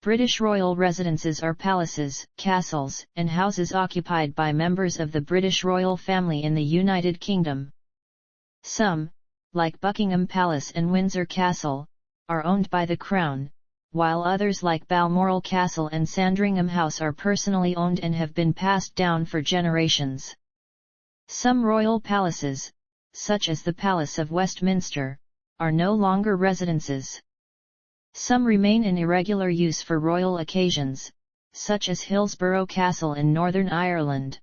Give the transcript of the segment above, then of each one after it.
British royal residences are palaces, castles, and houses occupied by members of the British royal family in the United Kingdom. Some, like Buckingham Palace and Windsor Castle, are owned by the Crown, while others like Balmoral Castle and Sandringham House are personally owned and have been passed down for generations. Some royal palaces, such as the Palace of Westminster, are no longer residences. Some remain in irregular use for royal occasions, such as Hillsborough Castle in Northern Ireland.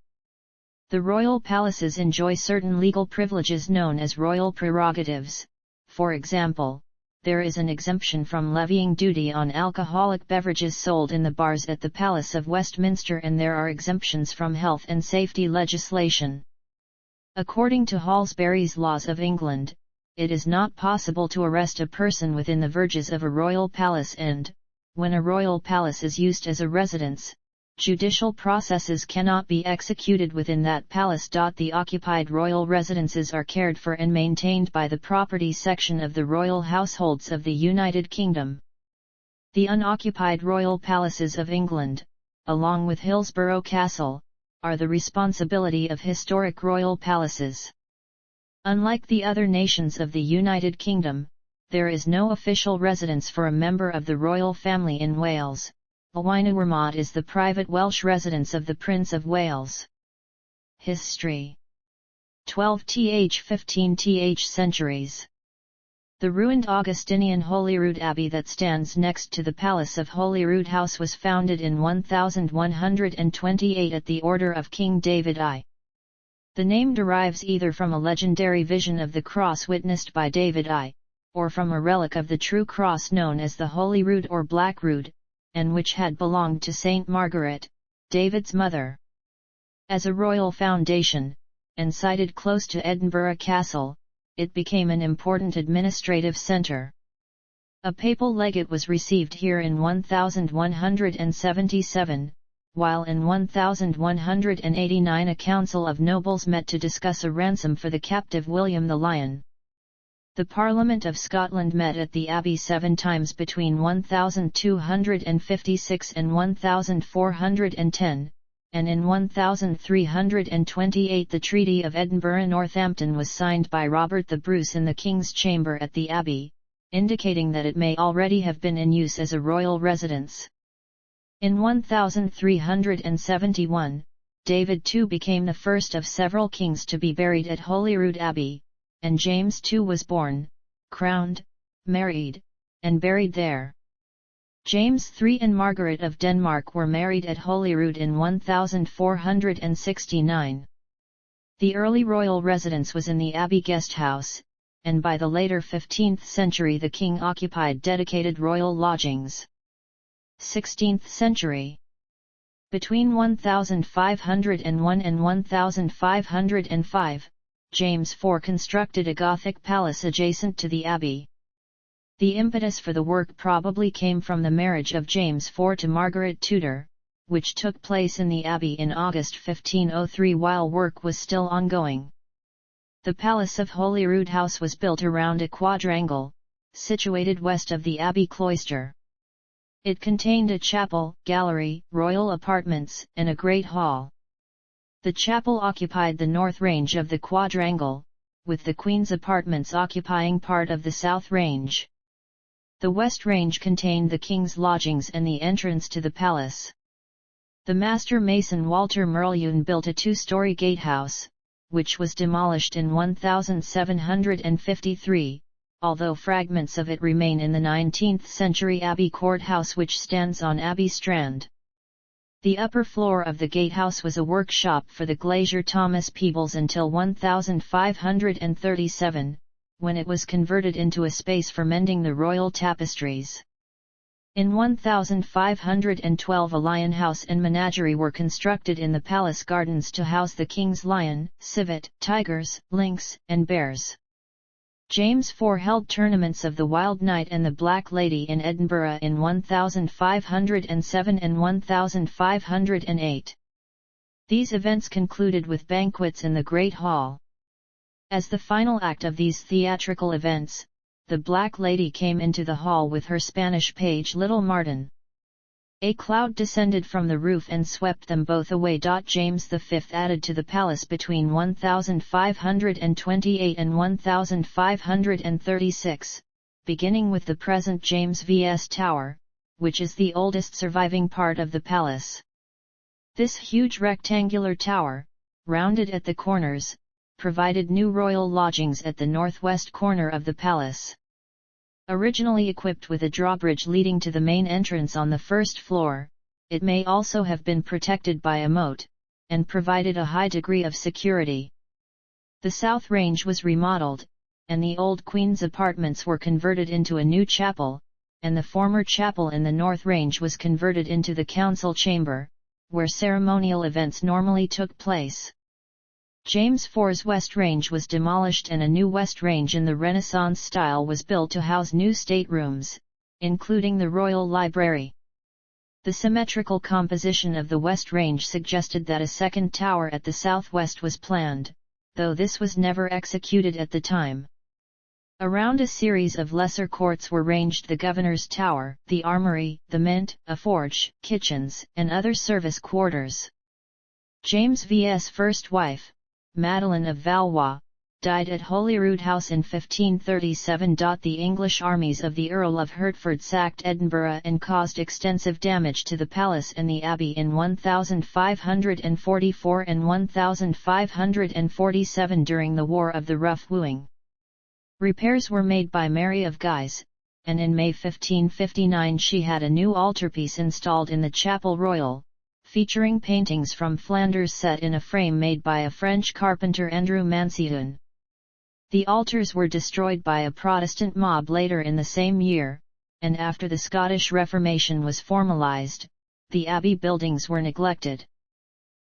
The royal palaces enjoy certain legal privileges known as royal prerogatives. For example, there is an exemption from levying duty on alcoholic beverages sold in the bars at the Palace of Westminster, and there are exemptions from health and safety legislation. According to Halsbury's Laws of England, it is not possible to arrest a person within the verges of a royal palace, and, when a royal palace is used as a residence, judicial processes cannot be executed within that palace. The occupied royal residences are cared for and maintained by the Property Section of the Royal Households of the United Kingdom. The unoccupied royal palaces of England, along with Hillsborough Castle, are the responsibility of historic royal palaces. Unlike the other nations of the United Kingdom, there is no official residence for a member of the royal family in Wales. Wynewyrmod is the private Welsh residence of the Prince of Wales. History 12th–15th centuries. The ruined Augustinian Holyrood Abbey that stands next to the Palace of Holyrood House was founded in 1128 at the order of King David I. The name derives either from a legendary vision of the cross witnessed by David I, or from a relic of the true cross known as the Holyrood or Black Rood, and which had belonged to Saint Margaret, David's mother. As a royal foundation, and sited close to Edinburgh Castle, it became an important administrative centre. A papal legate was received here in 1177, while in 1189 a council of nobles met to discuss a ransom for the captive William the Lion. The Parliament of Scotland met at the Abbey 7 times between 1256 and 1410, and in 1328 the Treaty of Edinburgh-Northampton was signed by Robert the Bruce in the King's Chamber at the Abbey, indicating that it may already have been in use as a royal residence. In 1371, David II became the first of several kings to be buried at Holyrood Abbey, and James II was born, crowned, married, and buried there. James III and Margaret of Denmark were married at Holyrood in 1469. The early royal residence was in the Abbey guest house, and by the later 15th century the king occupied dedicated royal lodgings. 16th century. Between 1501 and 1505, James IV constructed a Gothic palace adjacent to the abbey. The impetus for the work probably came from the marriage of James IV to Margaret Tudor, which took place in the abbey in August 1503 while work was still ongoing. The Palace of Holyrood House was built around a quadrangle, situated west of the abbey cloister. It contained a chapel, gallery, royal apartments, and a great hall. The chapel occupied the north range of the quadrangle, with the Queen's apartments occupying part of the south range. The west range contained the king's lodgings and the entrance to the palace. The master mason Walter Merlyun built a two-story gatehouse, which was demolished in 1753, although fragments of it remain in the 19th-century Abbey courthouse which stands on Abbey Strand. The upper floor of the gatehouse was a workshop for the glazier Thomas Peebles until 1537, when it was converted into a space for mending the royal tapestries. In 1512 a lion house and menagerie were constructed in the palace gardens to house the king's lion, civet, tigers, lynx, and bears. James IV held tournaments of the Wild Knight and the Black Lady in Edinburgh in 1507 and 1508. These events concluded with banquets in the Great Hall. As the final act of these theatrical events, the Black Lady came into the hall with her Spanish page Little Martin. A cloud descended from the roof and swept them both away. James V added to the palace between 1528 and 1536, beginning with the present James V's Tower, which is the oldest surviving part of the palace. This huge rectangular tower, rounded at the corners, provided new royal lodgings at the northwest corner of the palace. Originally equipped with a drawbridge leading to the main entrance on the first floor, it may also have been protected by a moat, and provided a high degree of security. The south range was remodeled, and the old Queen's apartments were converted into a new chapel, and the former chapel in the north range was converted into the council chamber, where ceremonial events normally took place. James IV's West Range was demolished and a new West Range in the Renaissance style was built to house new staterooms, including the Royal Library. The symmetrical composition of the West Range suggested that a second tower at the southwest was planned, though this was never executed at the time. Around a series of lesser courts were ranged the Governor's Tower, the Armory, the Mint, a forge, kitchens, and other service quarters. James V's first wife, Madeline of Valois, died at Holyrood House in 1537. The English armies of the Earl of Hertford sacked Edinburgh and caused extensive damage to the palace and the abbey in 1544 and 1547 during the War of the Rough Wooing. Repairs were made by Mary of Guise, and in May 1559 she had a new altarpiece installed in the Chapel Royal, featuring paintings from Flanders set in a frame made by a French carpenter Andrew Mancion. The altars were destroyed by a Protestant mob later in the same year, and after the Scottish Reformation was formalized, the abbey buildings were neglected.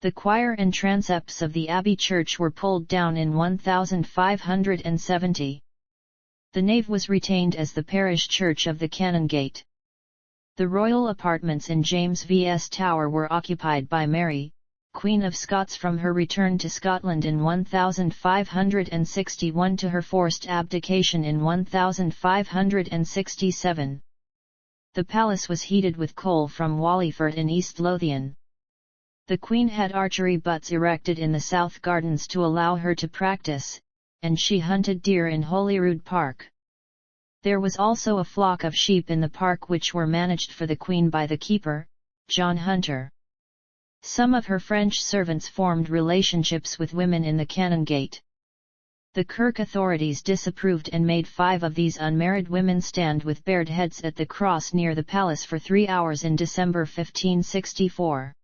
The choir and transepts of the abbey church were pulled down in 1570. The nave was retained as the parish church of the Canongate. The royal apartments in James V's Tower were occupied by Mary, Queen of Scots from her return to Scotland in 1561 to her forced abdication in 1567. The palace was heated with coal from Wallingford in East Lothian. The Queen had archery butts erected in the south gardens to allow her to practice, and she hunted deer in Holyrood Park. There was also a flock of sheep in the park which were managed for the Queen by the keeper, John Hunter. Some of her French servants formed relationships with women in the Canongate. The Kirk authorities disapproved and made 5 of these unmarried women stand with bared heads at the cross near the palace for 3 hours in December 1564.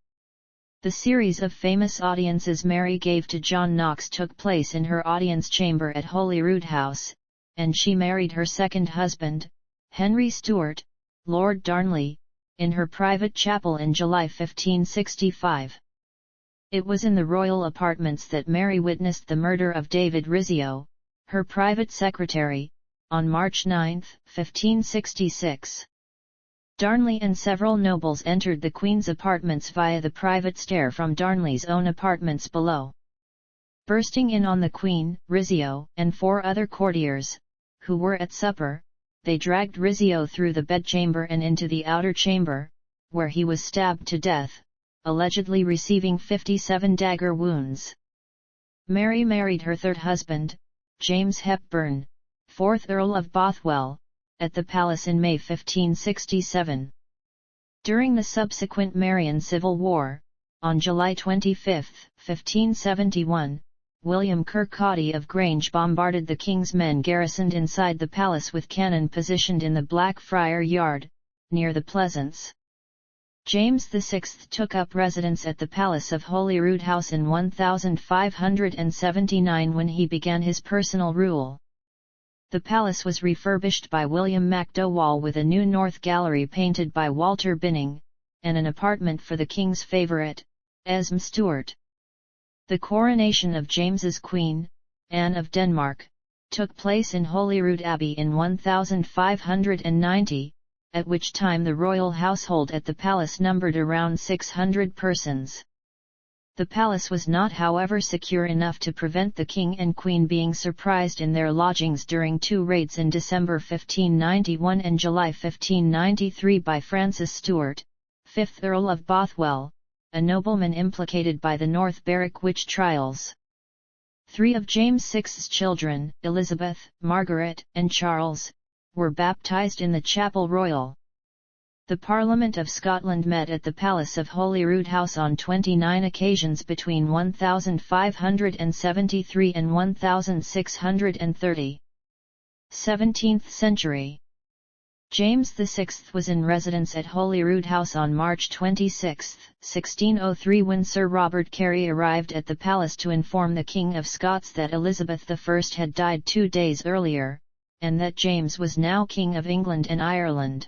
The series of famous audiences Mary gave to John Knox took place in her audience chamber at Holyrood House, and she married her second husband, Henry Stuart, Lord Darnley, in her private chapel in July 1565. It was in the royal apartments that Mary witnessed the murder of David Rizzio, her private secretary, on March 9, 1566. Darnley and several nobles entered the Queen's apartments via the private stair from Darnley's own apartments below. Bursting in on the Queen, Rizzio, and 4 other courtiers, who were at supper, they dragged Rizzio through the bedchamber and into the outer chamber, where he was stabbed to death, allegedly receiving 57 dagger wounds. Mary married her third husband, James Hepburn, 4th Earl of Bothwell, at the palace in May 1567. During the subsequent Marian Civil War, on July 25, 1571, William Kirkcaldy of Grange bombarded the king's men garrisoned inside the palace with cannon positioned in the Blackfriar Yard, near the Pleasance. James VI took up residence at the Palace of Holyrood House in 1579 when he began his personal rule. The palace was refurbished by William MacDowall with a new north gallery painted by Walter Binning, and an apartment for the king's favourite, Esme Stuart. The coronation of James's queen, Anne of Denmark, took place in Holyrood Abbey in 1590, at which time the royal household at the palace numbered around 600 persons. The palace was not, however, secure enough to prevent the king and queen being surprised in their lodgings during 2 raids in December 1591 and July 1593 by Francis Stuart, 5th Earl of Bothwell, a nobleman implicated by the North Berwick witch trials. 3 of James VI's children, Elizabeth, Margaret, and Charles, were baptized in the Chapel Royal. The Parliament of Scotland met at the Palace of Holyrood House on 29 occasions between 1573 and 1630. 17th century. James VI was in residence at Holyrood House on March 26, 1603 when Sir Robert Carey arrived at the palace to inform the King of Scots that Elizabeth I had died 2 days earlier, and that James was now King of England and Ireland.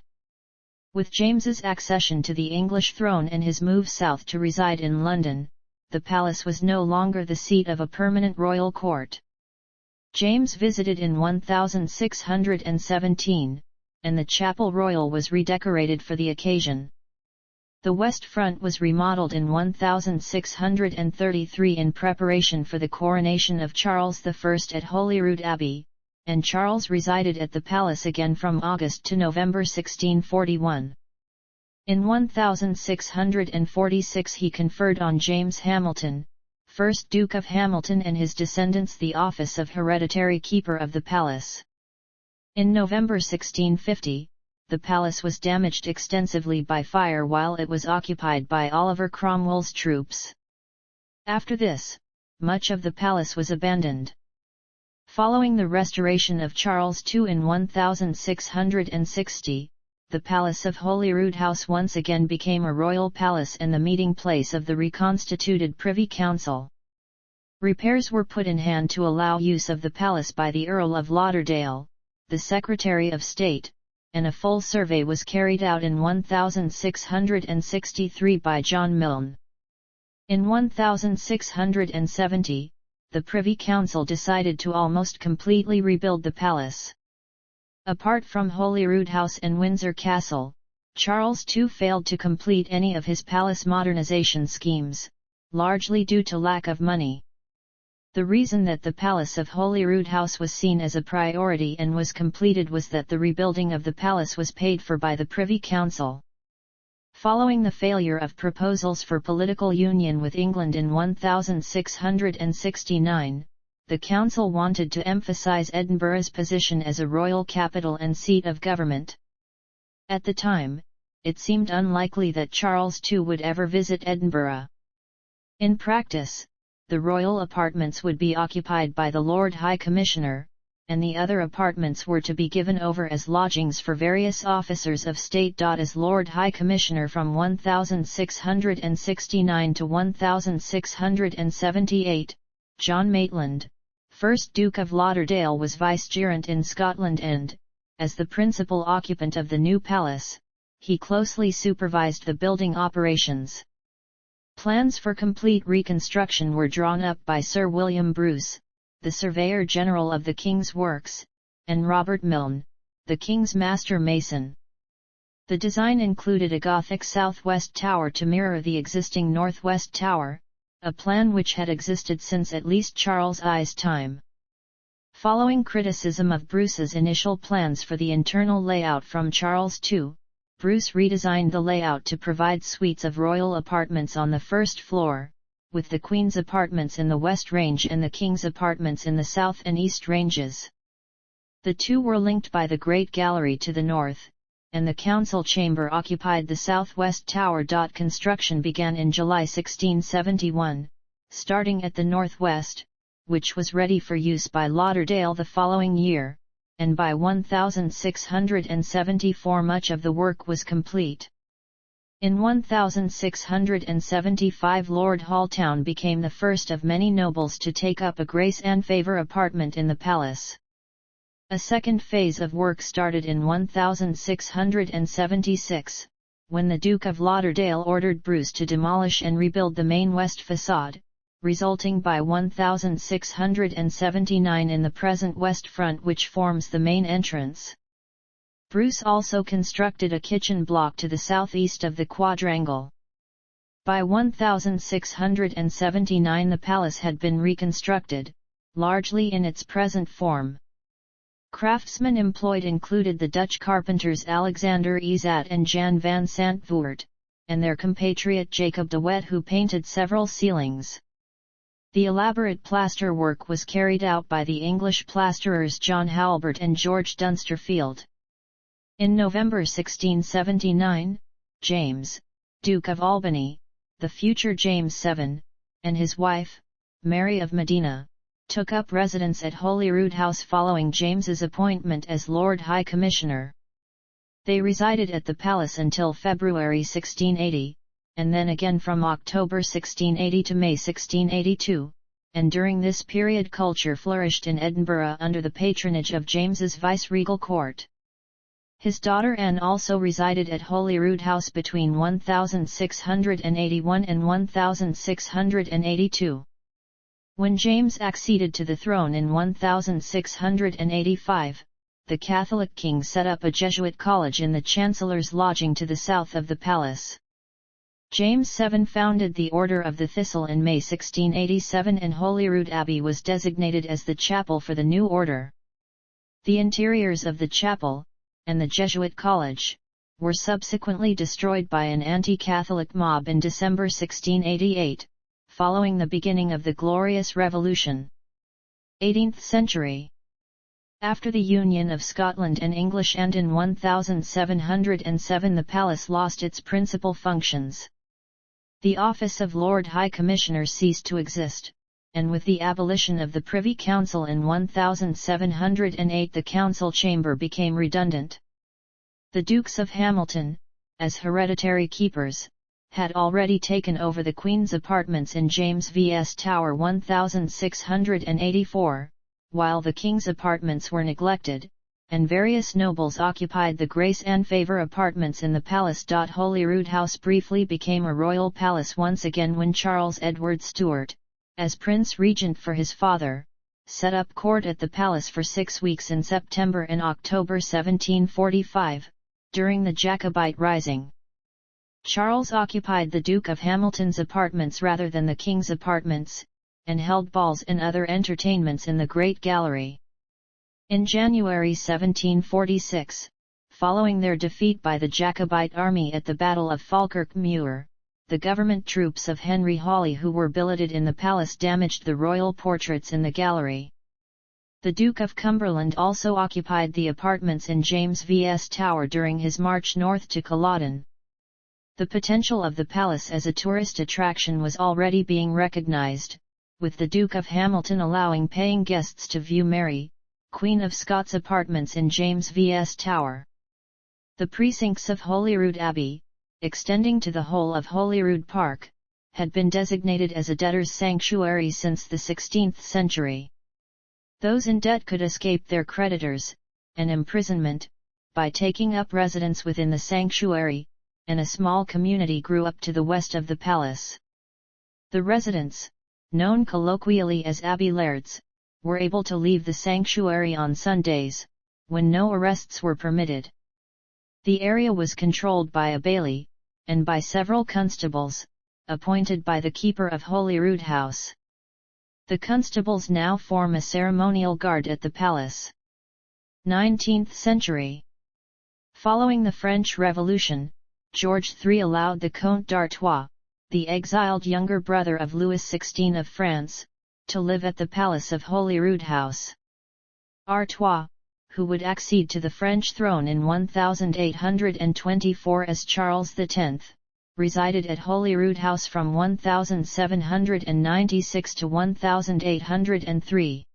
With James's accession to the English throne and his move south to reside in London, the palace was no longer the seat of a permanent royal court. James visited in 1617, and the Chapel Royal was redecorated for the occasion. The west front was remodeled in 1633 in preparation for the coronation of Charles I at Holyrood Abbey, and Charles resided at the palace again from August to November 1641. In 1646 he conferred on James Hamilton, 1st Duke of Hamilton, and his descendants the office of hereditary keeper of the palace. In November 1650, the palace was damaged extensively by fire while it was occupied by Oliver Cromwell's troops. After this, much of the palace was abandoned. Following the restoration of Charles II in 1660, the Palace of Holyrood House once again became a royal palace and the meeting place of the reconstituted Privy Council. Repairs were put in hand to allow use of the palace by the Earl of Lauderdale, the Secretary of State, and a full survey was carried out in 1663 by John Milne. In 1670, the Privy Council decided to almost completely rebuild the palace. Apart from Holyrood House and Windsor Castle, Charles II failed to complete any of his palace modernization schemes, largely due to lack of money. The reason that the Palace of Holyrood House was seen as a priority and was completed was that the rebuilding of the palace was paid for by the Privy Council. Following the failure of proposals for political union with England in 1669, the Council wanted to emphasise Edinburgh's position as a royal capital and seat of government. At the time, it seemed unlikely that Charles II would ever visit Edinburgh. In practice, the royal apartments would be occupied by the Lord High Commissioner, and the other apartments were to be given over as lodgings for various officers of state. As Lord High Commissioner from 1669 to 1678, John Maitland, 1st Duke of Lauderdale, was vicegerent in Scotland and, as the principal occupant of the new palace, he closely supervised the building operations. Plans for complete reconstruction were drawn up by Sir William Bruce, the Surveyor General of the King's Works, and Robert Milne, the King's Master Mason. The design included a Gothic southwest tower to mirror the existing northwest tower, a plan which had existed since at least Charles I's time. Following criticism of Bruce's initial plans for the internal layout from Charles II, Bruce redesigned the layout to provide suites of royal apartments on the first floor, with the Queen's apartments in the West Range and the King's apartments in the South and East Ranges. The two were linked by the Great Gallery to the north, and the Council Chamber occupied the southwest tower. Construction began in July 1671, starting at the northwest, which was ready for use by Lauderdale the following year, and by 1674 much of the work was complete. In 1675 Lord Halltown became the first of many nobles to take up a Grace and Favour apartment in the palace. A second phase of work started in 1676, when the Duke of Lauderdale ordered Bruce to demolish and rebuild the main west facade, resulting by 1679 in the present west front which forms the main entrance. Bruce also constructed a kitchen block to the southeast of the quadrangle. By 1679 the palace had been reconstructed, largely in its present form. Craftsmen employed included the Dutch carpenters Alexander Izat and Jan van Sant Voort, and their compatriot Jacob de Wet, who painted several ceilings. The elaborate plaster work was carried out by the English plasterers John Halbert and George Dunsterfield. In November 1679, James, Duke of Albany, the future James VII, and his wife, Mary of Modena, took up residence at Holyrood House following James's appointment as Lord High Commissioner. They resided at the palace until February 1680, and then again from October 1680 to May 1682, and during this period culture flourished in Edinburgh under the patronage of James's viceregal court. His daughter Anne also resided at Holyrood House between 1681 and 1682. When James acceded to the throne in 1685, the Catholic king set up a Jesuit college in the Chancellor's Lodging to the south of the palace. James VII founded the Order of the Thistle in May 1687, and Holyrood Abbey was designated as the chapel for the new order. The interiors of the chapel, and the Jesuit college, were subsequently destroyed by an anti-Catholic mob in December 1688, following the beginning of the Glorious Revolution. 18th century. After the union of Scotland and English and in 1707 the palace lost its principal functions. The office of Lord High Commissioner ceased to exist, and with the abolition of the Privy Council in 1708 the council chamber became redundant. The Dukes of Hamilton, as hereditary keepers, had already taken over the Queen's apartments in James vs Tower 1684, while the King's apartments were neglected, and various nobles occupied the Grace and Favour apartments in the palace. Holyrood House briefly became a royal palace once again when Charles Edward Stuart, as Prince Regent for his father, set up court at the palace for 6 weeks in September and October 1745, during the Jacobite Rising. Charles occupied the Duke of Hamilton's apartments rather than the King's apartments, and held balls and other entertainments in the Great Gallery. In January 1746, following their defeat by the Jacobite army at the Battle of Falkirk Muir, the government troops of Henry Hawley who were billeted in the palace damaged the royal portraits in the gallery. The Duke of Cumberland also occupied the apartments in James vs Tower during his march north to Culloden. The potential of the palace as a tourist attraction was already being recognized, with the Duke of Hamilton allowing paying guests to view Mary, Queen of Scots' apartments in James vs Tower. The precincts of Holyrood Abbey, extending to the whole of Holyrood Park, had been designated as a debtor's sanctuary since the 16th century. Those in debt could escape their creditors, and imprisonment, by taking up residence within the sanctuary, and a small community grew up to the west of the palace. The residents, known colloquially as Abbey Lairds, were able to leave the sanctuary on Sundays, when no arrests were permitted. The area was controlled by a baillie, and by several constables, appointed by the keeper of Holyrood House. The constables now form a ceremonial guard at the palace. 19th century. Following the French Revolution, George III allowed the Comte d'Artois, the exiled younger brother of Louis XVI of France, to live at the palace of Holyrood House. Artois, who would accede to the French throne in 1824 as Charles X, resided at Holyrood House from 1796 to 1803.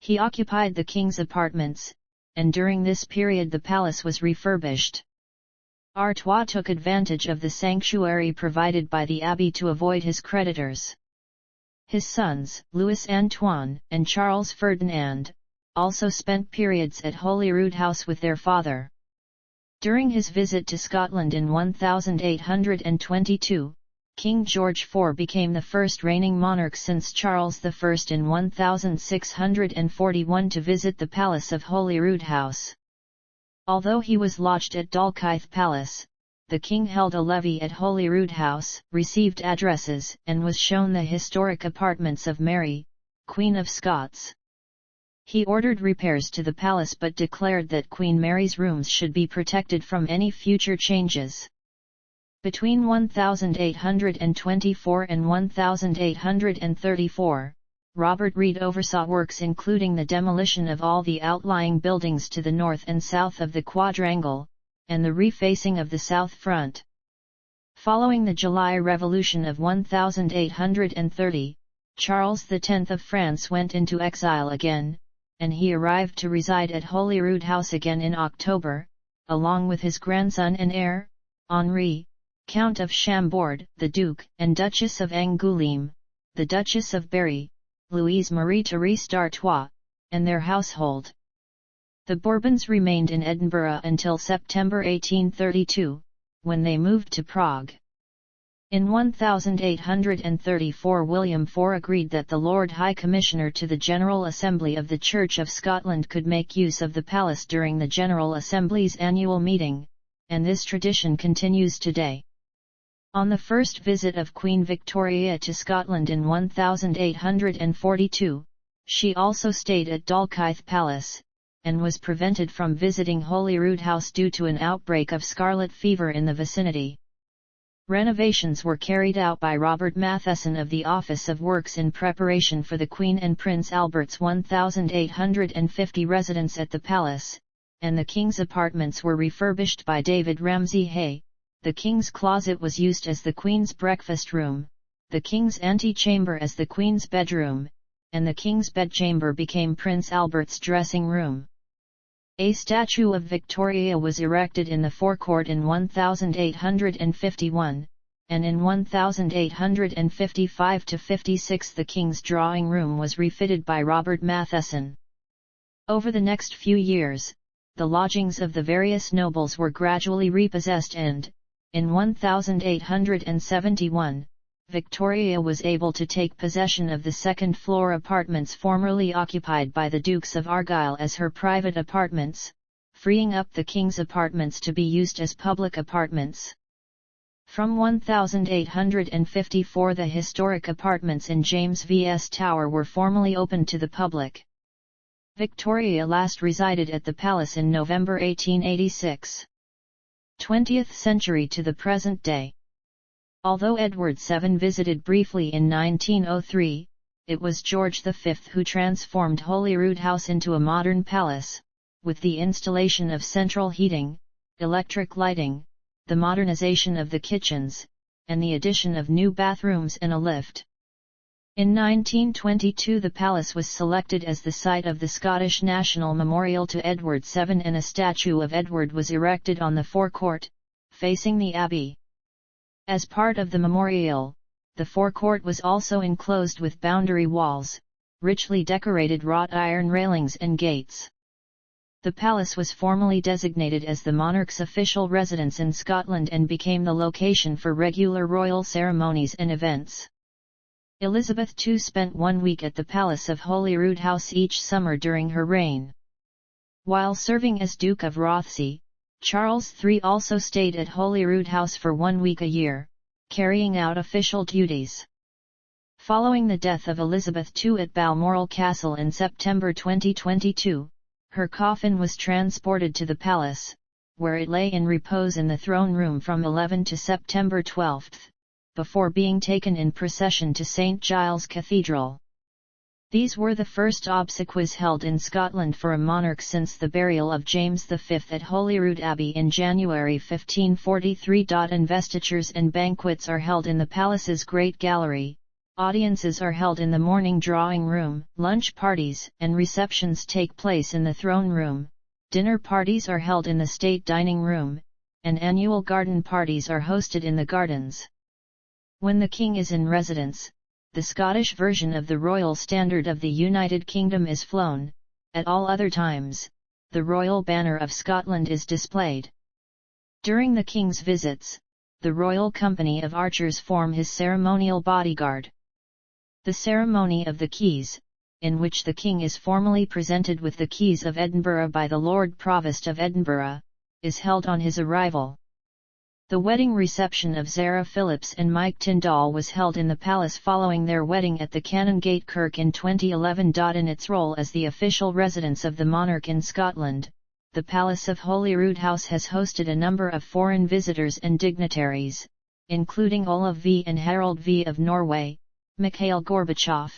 He occupied the king's apartments, and during this period the palace was refurbished. Artois took advantage of the sanctuary provided by the abbey to avoid his creditors. His sons, Louis Antoine and Charles Ferdinand, also spent periods at Holyrood House with their father. During his visit to Scotland in 1822, King George IV became the first reigning monarch since Charles I in 1641 to visit the palace of Holyrood House. Although he was lodged at Dalkeith Palace, the king held a levee at Holyrood House, received addresses, and was shown the historic apartments of Mary, Queen of Scots. He ordered repairs to the palace but declared that Queen Mary's rooms should be protected from any future changes. Between 1824 and 1834, Robert Reid oversaw works including the demolition of all the outlying buildings to the north and south of the quadrangle, and the refacing of the south front. Following the July Revolution of 1830, Charles X of France went into exile again, and he arrived to reside at Holyrood House again in October, along with his grandson and heir, Henri, Count of Chambord, the Duke and Duchess of Angoulême, the Duchess of Berry, Louise Marie-Therese d'Artois, and their household. The Bourbons remained in Edinburgh until September 1832, when they moved to Prague. In 1834 William IV agreed that the Lord High Commissioner to the General Assembly of the Church of Scotland could make use of the palace during the General Assembly's annual meeting, and this tradition continues today. On the first visit of Queen Victoria to Scotland in 1842, she also stayed at Dalkeith Palace, and was prevented from visiting Holyrood House due to an outbreak of scarlet fever in the vicinity. Renovations were carried out by Robert Matheson of the Office of Works in preparation for the Queen and Prince Albert's 1,850 residence at the palace, and the King's apartments were refurbished by David Ramsay Hay. The King's closet was used as the Queen's breakfast room, the King's antechamber as the Queen's bedroom, and the King's bedchamber became Prince Albert's dressing room. A statue of Victoria was erected in the forecourt in 1851, and in 1855–56 the King's drawing room was refitted by Robert Matheson. Over the next few years, the lodgings of the various nobles were gradually repossessed and, in 1871, Victoria was able to take possession of the second-floor apartments formerly occupied by the Dukes of Argyll as her private apartments, freeing up the King's apartments to be used as public apartments. From 1854 the historic apartments in James V.S. Tower were formally opened to the public. Victoria last resided at the palace in November 1886. 20th century to the present day. Although Edward VII visited briefly in 1903, it was George V who transformed Holyrood House into a modern palace, with the installation of central heating, electric lighting, the modernization of the kitchens, and the addition of new bathrooms and a lift. In 1922 the palace was selected as the site of the Scottish National Memorial to Edward VII and a statue of Edward was erected on the forecourt, facing the abbey. As part of the memorial, the forecourt was also enclosed with boundary walls, richly decorated wrought iron railings and gates. The palace was formally designated as the monarch's official residence in Scotland and became the location for regular royal ceremonies and events. Elizabeth II spent 1 week at the Palace of Holyrood House each summer during her reign. While serving as Duke of Rothesay, Charles III also stayed at Holyrood House for 1 week a year, carrying out official duties. Following the death of Elizabeth II at Balmoral Castle in September 2022, her coffin was transported to the palace, where it lay in repose in the throne room from 11 to September 12. Before being taken in procession to St. Giles Cathedral. These were the first obsequies held in Scotland for a monarch since the burial of James V at Holyrood Abbey in January 1543. Investitures and banquets are held in the palace's Great Gallery, audiences are held in the morning drawing room, lunch parties and receptions take place in the throne room, dinner parties are held in the state dining room, and annual garden parties are hosted in the gardens. When the King is in residence, the Scottish version of the Royal Standard of the United Kingdom is flown. At all other times, the Royal Banner of Scotland is displayed. During the King's visits, the Royal Company of Archers form his ceremonial bodyguard. The ceremony of the Keys, in which the King is formally presented with the Keys of Edinburgh by the Lord Provost of Edinburgh, is held on his arrival. The wedding reception of Zara Phillips and Mike Tyndall was held in the palace following their wedding at the Canongate Kirk in 2011. In its role as the official residence of the monarch in Scotland, the Palace of Holyrood House has hosted a number of foreign visitors and dignitaries, including Olav V and Harald V of Norway, Mikhail Gorbachev,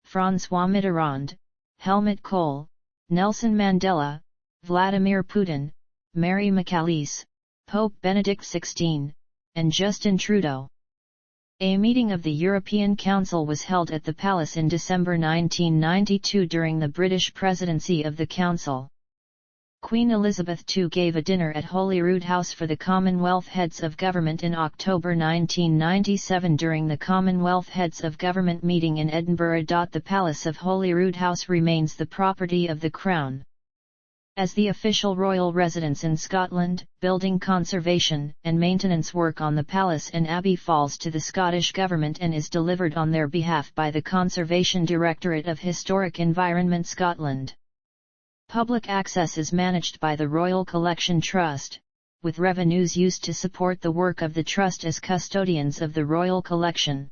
François Mitterrand, Helmut Kohl, Nelson Mandela, Vladimir Putin, Mary McAleese, Pope Benedict XVI, and Justin Trudeau. A meeting of the European Council was held at the Palace in December 1992 during the British presidency of the Council. Queen Elizabeth II gave a dinner at Holyrood House for the Commonwealth Heads of Government in October 1997 during the Commonwealth Heads of Government meeting in Edinburgh. The Palace of Holyrood House remains the property of the Crown. As the official royal residence in Scotland, building conservation and maintenance work on the palace and abbey falls to the Scottish Government and is delivered on their behalf by the Conservation Directorate of Historic Environment Scotland. Public access is managed by the Royal Collection Trust, with revenues used to support the work of the Trust as custodians of the Royal Collection.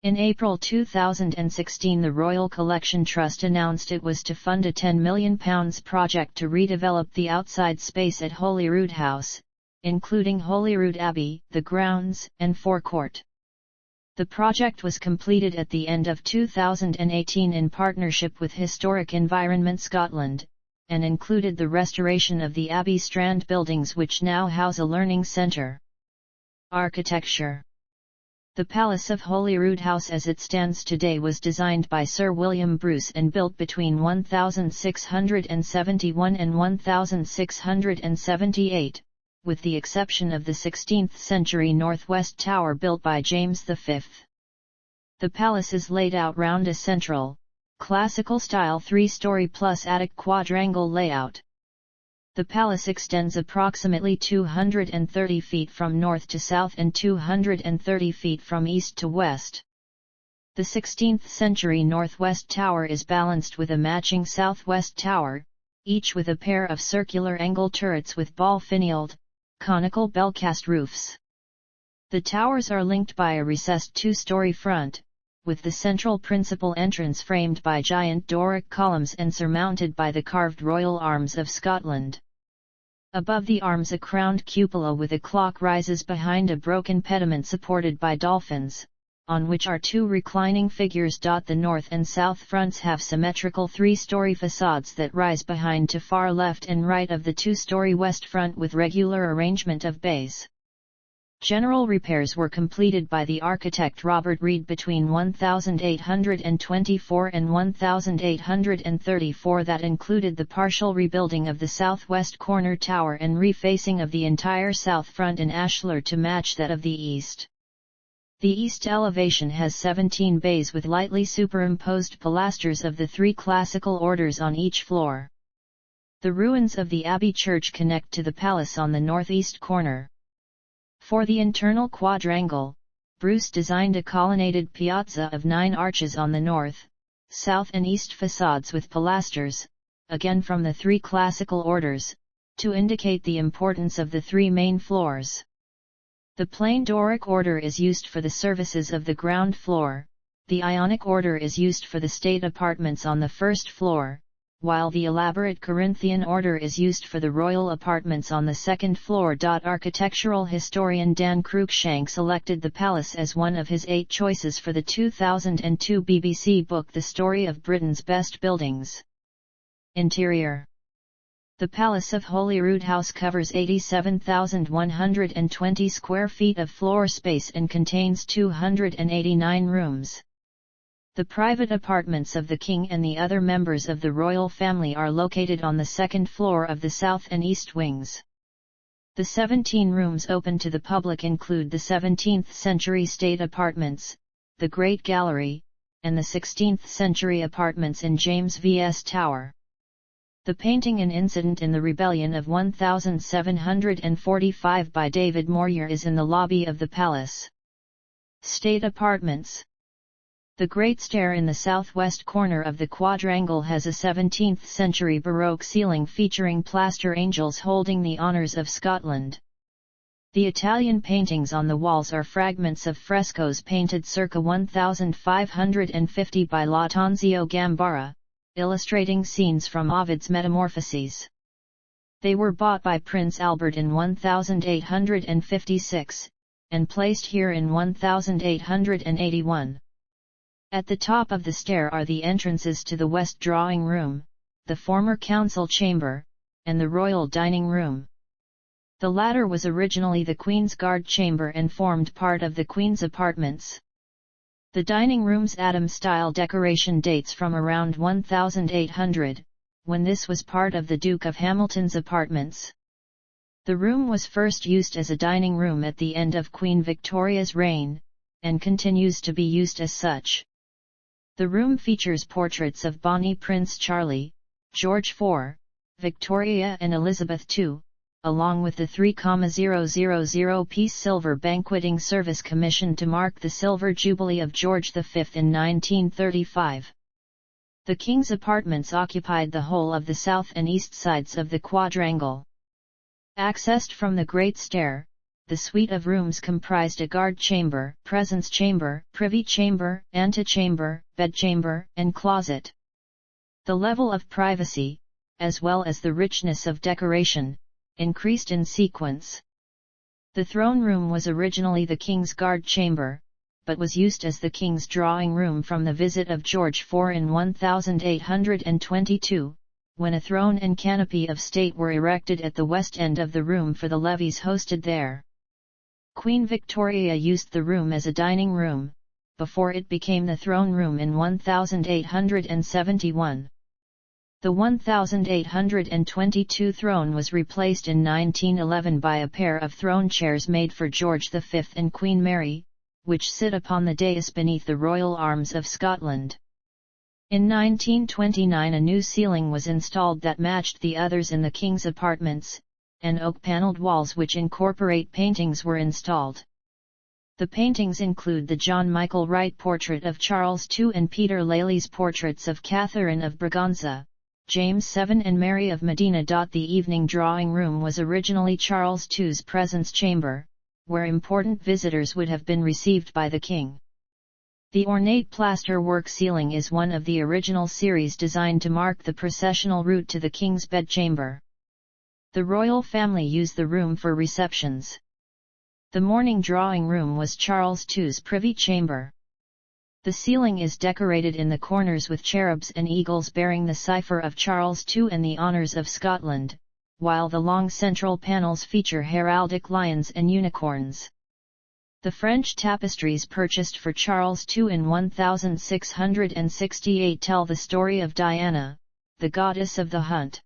In April 2016 the Royal Collection Trust announced it was to fund a £10 million project to redevelop the outside space at Holyrood House, including Holyrood Abbey, the grounds, and forecourt. The project was completed at the end of 2018 in partnership with Historic Environment Scotland, and included the restoration of the Abbey Strand buildings which now house a learning centre. Architecture. The Palace of Holyrood House as it stands today was designed by Sir William Bruce and built between 1671 and 1678, with the exception of the 16th-century northwest tower built by James V. The palace is laid out round a central, classical-style three-story plus attic quadrangle layout. The palace extends approximately 230 feet from north to south and 230 feet from east to west. The 16th-century northwest tower is balanced with a matching southwest tower, each with a pair of circular angle turrets with ball-finialed, conical bell-cast roofs. The towers are linked by a recessed two-story front, with the central principal entrance framed by giant Doric columns and surmounted by the carved royal arms of Scotland. Above the arms a crowned cupola with a clock rises behind a broken pediment supported by dolphins, on which are two reclining figures. The north and south fronts have symmetrical three-story facades that rise behind to far left and right of the two-story west front with regular arrangement of bays. General repairs were completed by the architect Robert Reid between 1824 and 1834 that included the partial rebuilding of the southwest corner tower and refacing of the entire south front in ashlar to match that of the east. The east elevation has 17 bays with lightly superimposed pilasters of the three classical orders on each floor. The ruins of the Abbey Church connect to the palace on the northeast corner. For the internal quadrangle, Bruce designed a colonnaded piazza of 9 arches on the north, south and east facades with pilasters, again from the three classical orders, to indicate the importance of the three main floors. The plain Doric order is used for the services of the ground floor, the Ionic order is used for the state apartments on the first floor, while the elaborate Corinthian order is used for the royal apartments on the second floor. Architectural historian Dan Cruikshank selected the palace as one of his 8 choices for the 2002 BBC book The Story of Britain's Best Buildings. Interior. The Palace of Holyrood House covers 87,120 square feet of floor space and contains 289 rooms. The private apartments of the King and the other members of the royal family are located on the second floor of the south and east wings. The 17 rooms open to the public include the 17th-century state apartments, the Great Gallery, and the 16th-century apartments in James V.S. Tower. The painting An Incident in the Rebellion of 1745 by David Moyer is in the lobby of the palace. State apartments. The Great Stair in the southwest corner of the quadrangle has a 17th-century Baroque ceiling featuring plaster angels holding the honours of Scotland. The Italian paintings on the walls are fragments of frescoes painted circa 1550 by Lattanzio Gambara, illustrating scenes from Ovid's Metamorphoses. They were bought by Prince Albert in 1856, and placed here in 1881. At the top of the stair are the entrances to the West Drawing Room, the former Council Chamber, and the Royal Dining Room. The latter was originally the Queen's Guard Chamber and formed part of the Queen's apartments. The dining room's Adam-style decoration dates from around 1800, when this was part of the Duke of Hamilton's apartments. The room was first used as a dining room at the end of Queen Victoria's reign, and continues to be used as such. The room features portraits of Bonnie Prince Charlie, George IV, Victoria and Elizabeth II, along with the 3,000-piece silver banqueting service commissioned to mark the Silver Jubilee of George V in 1935. The King's apartments occupied the whole of the south and east sides of the quadrangle. Accessed from the Great Stair, the suite of rooms comprised a guard chamber, presence chamber, privy chamber, antechamber, bedchamber, and closet. The level of privacy, as well as the richness of decoration, increased in sequence. The throne room was originally the King's Guard Chamber, but was used as the King's Drawing Room from the visit of George IV in 1822, when a throne and canopy of state were erected at the west end of the room for the levees hosted there. Queen Victoria used the room as a dining room, before it became the throne room in 1871. The 1822 throne was replaced in 1911 by a pair of throne chairs made for George V and Queen Mary, which sit upon the dais beneath the royal arms of Scotland. In 1929 a new ceiling was installed that matched the others in the King's apartments, and oak-panelled walls which incorporate paintings were installed. The paintings include the John Michael Wright portrait of Charles II and Peter Lely's portraits of Catherine of Braganza, James VII and Mary of Modena. The evening drawing room was originally Charles II's presence chamber, where important visitors would have been received by the King. The ornate plaster-work ceiling is one of the original series designed to mark the processional route to the King's bedchamber. The royal family used the room for receptions. The morning drawing room was Charles II's privy chamber. The ceiling is decorated in the corners with cherubs and eagles bearing the cipher of Charles II and the honours of Scotland, while the long central panels feature heraldic lions and unicorns. The French tapestries purchased for Charles II in 1668 tell the story of Diana, the goddess of the hunt.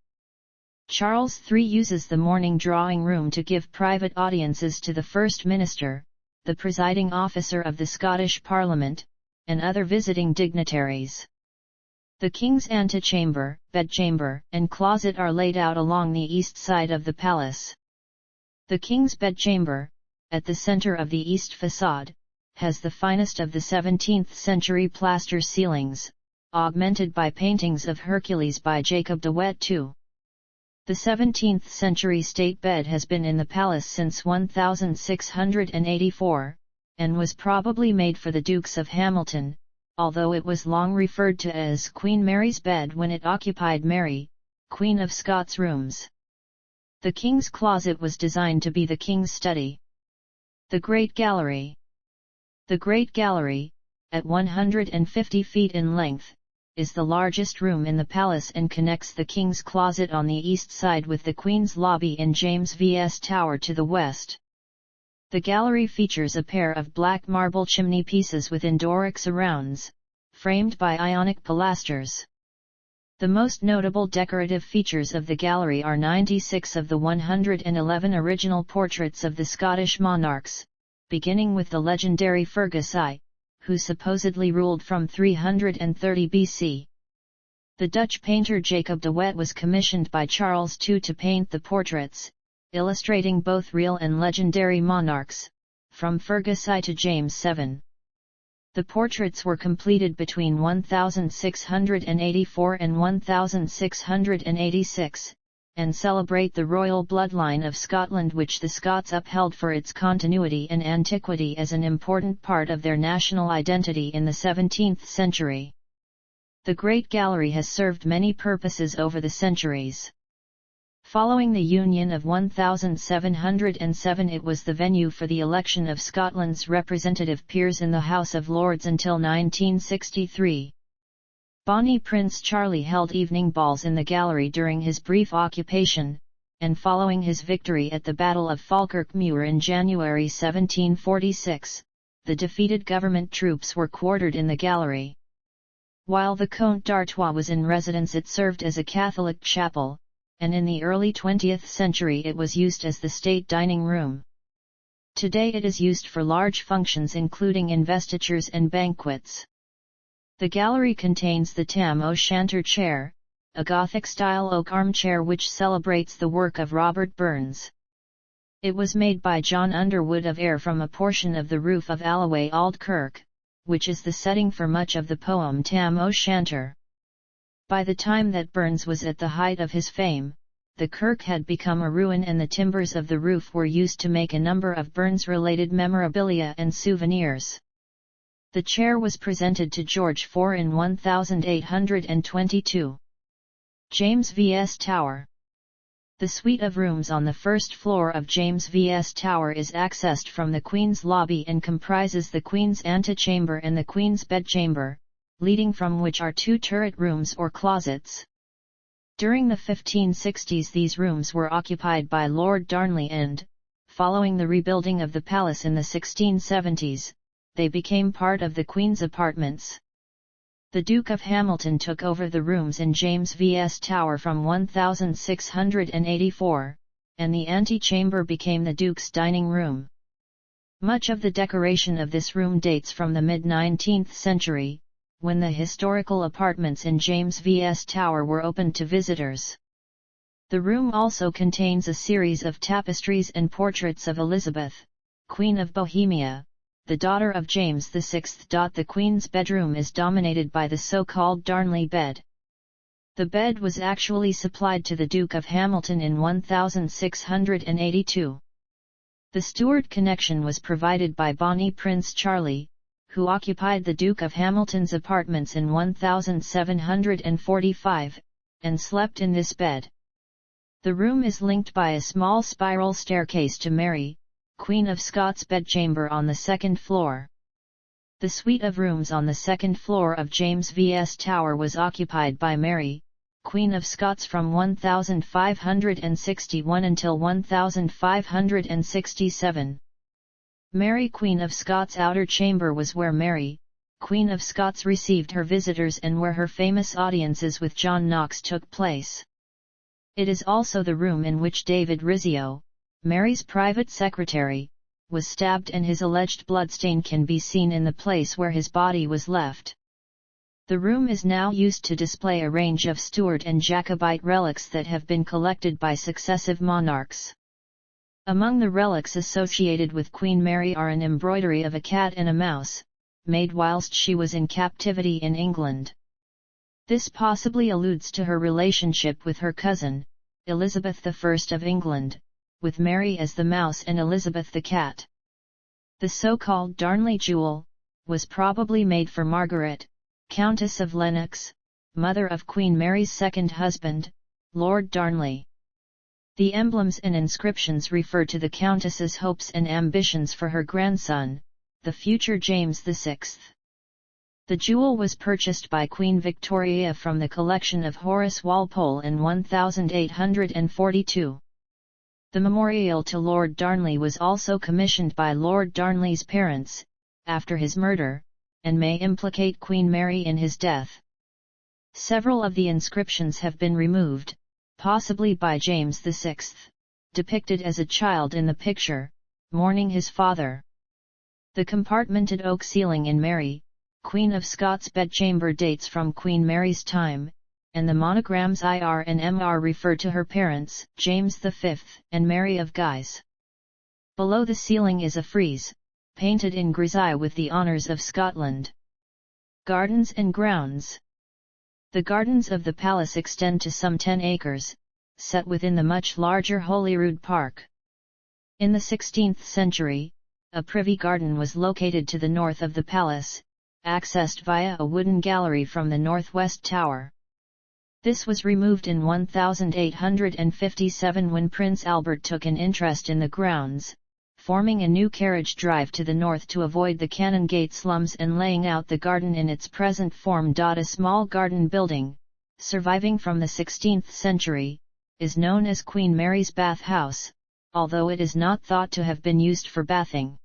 Charles III uses the morning drawing room to give private audiences to the First Minister, the presiding officer of the Scottish Parliament, and other visiting dignitaries. The King's antechamber, bedchamber, and closet are laid out along the east side of the palace. The King's bedchamber, at the center of the east facade, has the finest of the 17th-century plaster ceilings, augmented by paintings of Hercules by Jacob de Wet II. The 17th-century state bed has been in the palace since 1684, and was probably made for the Dukes of Hamilton, although it was long referred to as Queen Mary's bed when it occupied Mary, Queen of Scots' rooms. The King's closet was designed to be the King's study. The Great Gallery. The Great Gallery, at 150 feet in length, is the largest room in the palace and connects the King's closet on the east side with the Queen's lobby in James V.S. Tower to the west. The gallery features a pair of black marble chimney pieces with Doric surrounds, framed by Ionic pilasters. The most notable decorative features of the gallery are 96 of the 111 original portraits of the Scottish monarchs, beginning with the legendary Fergus I, who supposedly ruled from 330 BC. The Dutch painter Jacob de Wet was commissioned by Charles II to paint the portraits, illustrating both real and legendary monarchs, from Fergus I to James VII. The portraits were completed between 1684 and 1686, and celebrate the royal bloodline of Scotland, which the Scots upheld for its continuity and antiquity as an important part of their national identity in the 17th century. The Great Gallery has served many purposes over the centuries. Following the Union of 1707, it was the venue for the election of Scotland's representative peers in the House of Lords until 1963. Bonnie Prince Charlie held evening balls in the gallery during his brief occupation, and following his victory at the Battle of Falkirk Muir in January 1746, the defeated government troops were quartered in the gallery. While the Comte d'Artois was in residence, it served as a Catholic chapel, and in the early 20th century it was used as the state dining room. Today it is used for large functions including investitures and banquets. The gallery contains the Tam O'Shanter chair, a Gothic-style oak armchair which celebrates the work of Robert Burns. It was made by John Underwood of Ayr from a portion of the roof of Alloway Auld Kirk, which is the setting for much of the poem Tam O'Shanter. By the time that Burns was at the height of his fame, the kirk had become a ruin and the timbers of the roof were used to make a number of Burns-related memorabilia and souvenirs. The chair was presented to George IV in 1822. James V.S. Tower. The suite of rooms on the first floor of James V.S. Tower is accessed from the Queen's lobby and comprises the Queen's antechamber and the Queen's bedchamber, leading from which are two turret rooms or closets. During the 1560s these rooms were occupied by Lord Darnley and, following the rebuilding of the palace in the 1670s, they became part of the Queen's apartments. The Duke of Hamilton took over the rooms in James V.S. Tower from 1684, and the antechamber became the Duke's dining room. Much of the decoration of this room dates from the mid-19th century, when the historical apartments in James V.S. Tower were opened to visitors. The room also contains a series of tapestries and portraits of Elizabeth, Queen of Bohemia, the daughter of James VI. The Queen's bedroom is dominated by the so-called Darnley bed. The bed was actually supplied to the Duke of Hamilton in 1682. The Stuart connection was provided by Bonnie Prince Charlie, who occupied the Duke of Hamilton's apartments in 1745, and slept in this bed. The room is linked by a small spiral staircase to Mary, Queen of Scots' bedchamber on the second floor. The suite of rooms on the second floor of James V.S. Tower was occupied by Mary, Queen of Scots from 1561 until 1567. Mary Queen of Scots' outer chamber was where Mary, Queen of Scots received her visitors and where her famous audiences with John Knox took place. It is also the room in which David Rizzio, Mary's private secretary, was stabbed and his alleged bloodstain can be seen in the place where his body was left. The room is now used to display a range of Stuart and Jacobite relics that have been collected by successive monarchs. Among the relics associated with Queen Mary are an embroidery of a cat and a mouse, made whilst she was in captivity in England. This possibly alludes to her relationship with her cousin, Elizabeth I of England, with Mary as the mouse and Elizabeth the cat. The so-called Darnley jewel was probably made for Margaret, Countess of Lennox, mother of Queen Mary's second husband, Lord Darnley. The emblems and inscriptions refer to the Countess's hopes and ambitions for her grandson, the future James VI. The jewel was purchased by Queen Victoria from the collection of Horace Walpole in 1842. The memorial to Lord Darnley was also commissioned by Lord Darnley's parents, after his murder, and may implicate Queen Mary in his death. Several of the inscriptions have been removed, possibly by James VI, depicted as a child in the picture, mourning his father. The compartmented oak ceiling in Mary, Queen of Scots' bedchamber dates from Queen Mary's time, and the monograms IR and MR refer to her parents, James V and Mary of Guise. Below the ceiling is a frieze, painted in grisaille with the honours of Scotland. Gardens and grounds. The gardens of the palace extend to some 10 acres, set within the much larger Holyrood Park. In the 16th century, a privy garden was located to the north of the palace, accessed via a wooden gallery from the northwest tower. This was removed in 1857 when Prince Albert took an interest in the grounds, forming a new carriage drive to the north to avoid the Canongate slums and laying out the garden in its present form. A small garden building, surviving from the 16th century, is known as Queen Mary's Bath House, although it is not thought to have been used for bathing.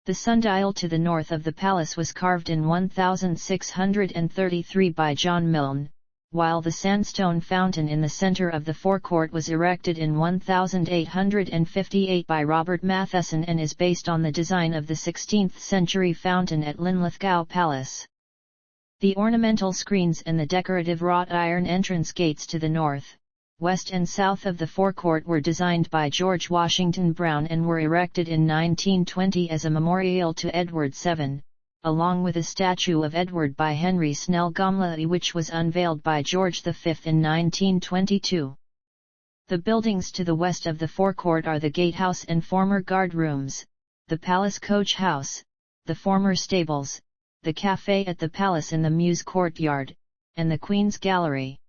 The sundial to the north of the palace was carved in 1633 by John Milne, while the sandstone fountain in the centre of the forecourt was erected in 1858 by Robert Matheson and is based on the design of the 16th century fountain at Linlithgow Palace. The ornamental screens and the decorative wrought iron entrance gates to the north, west and south of the forecourt were designed by George Washington Browne and were erected in 1920 as a memorial to Edward VII, along with a statue of Edward by Henry Snell Gomley which was unveiled by George V in 1922. The buildings to the west of the forecourt are the gatehouse and former guard rooms, the palace coach house, the former stables, the café at the palace in the Mews courtyard, and the Queen's Gallery.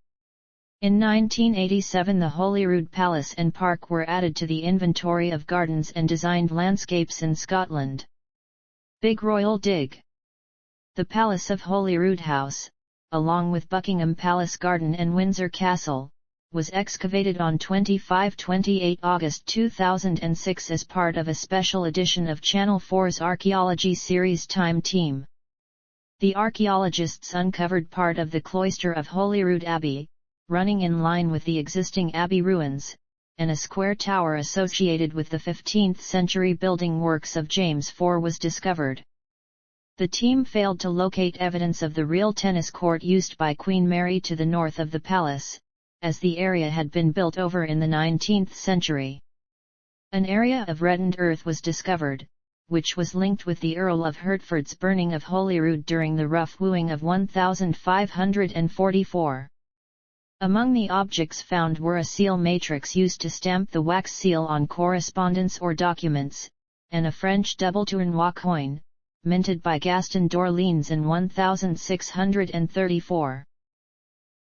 In 1987 the Holyrood Palace and Park were added to the inventory of gardens and designed landscapes in Scotland. Big Royal Dig. The Palace of Holyrood House, along with Buckingham Palace Garden and Windsor Castle, was excavated on 25–28 August 2006 as part of a special edition of Channel 4's archaeology series Time Team. The archaeologists uncovered part of the cloister of Holyrood Abbey, running in line with the existing abbey ruins, and a square tower associated with the 15th century building works of James IV was discovered. The team failed to locate evidence of the real tennis court used by Queen Mary to the north of the palace, as the area had been built over in the 19th century. An area of reddened earth was discovered, which was linked with the Earl of Hertford's burning of Holyrood during the rough wooing of 1544. Among the objects found were a seal matrix used to stamp the wax seal on correspondence or documents, and a French double tournois coin, minted by Gaston d'Orléans in 1634.